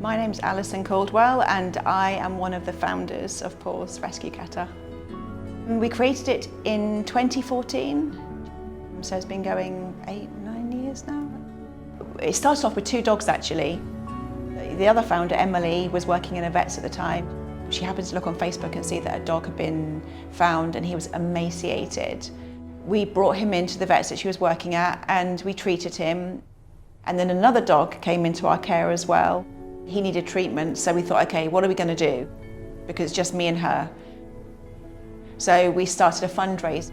My name's Alison Caldwell and I am one of the founders of Paws Rescue Ketta. We created it in 2014, so it's been going 8-9 years now. It started off with 2 dogs actually. The other founder, Emily, was working in a vet's at the time. She happened to look on Facebook and see that a dog had been found and he was emaciated. We brought him into the vets that she was working at and we treated him. And then another dog came into our care as well. He needed treatment, so we thought, okay, what are we going to do? Because it's just me and her. So we started a fundraise.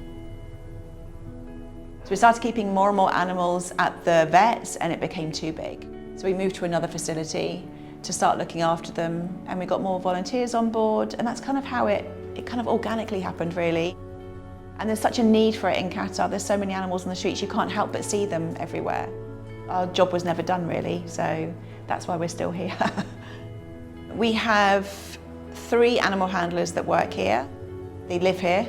So we started keeping more and more animals at the vets and it became too big. So we moved to another facility to start looking after them and we got more volunteers on board, and that's kind of how it kind of organically happened really. And there's such a need for it in Ketta. There's so many animals on the streets, you can't help but see them everywhere. Our job was never done really, so that's why we're still here. We have 3 animal handlers that work here. They live here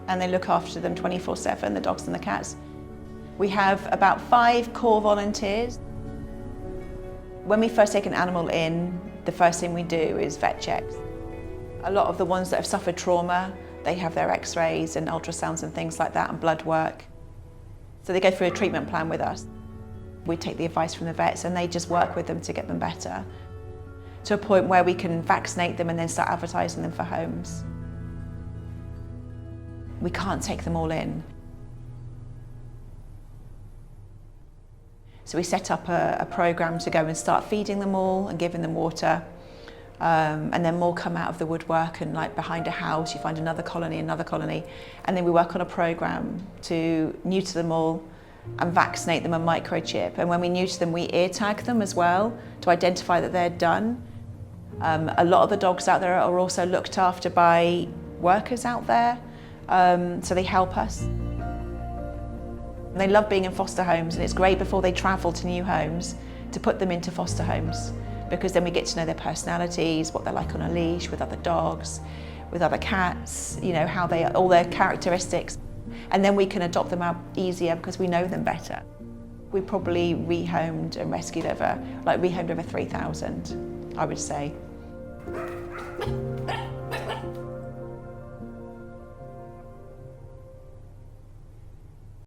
and they look after them 24/7, the dogs and the cats. We have about 5 core volunteers. When we first take an animal in, the first thing we do is vet checks. A lot of the ones that have suffered trauma, they have their x-rays and ultrasounds and things like that and blood work. So they go through a treatment plan with us. We take the advice from the vets and they just work with them to get them better, to a point where we can vaccinate them and then start advertising them for homes. We can't take them all in. So we set up a programme to go and start feeding them all and giving them water. And then more come out of the woodwork, and like behind a house you find another colony. And then we work on a programme to neuter them all and vaccinate them and microchip. And when we neuter them, we ear tag them as well to identify that they're done. A lot of the dogs out there are also looked after by workers out there, so they help us. They love being in foster homes, and it's great before they travel to new homes to put them into foster homes, because then we get to know their personalities, what they're like on a leash, with other dogs, with other cats, you know, how they, all their characteristics. And then we can adopt them out easier because we know them better. We probably rehomed and rescued over 3,000, I would say.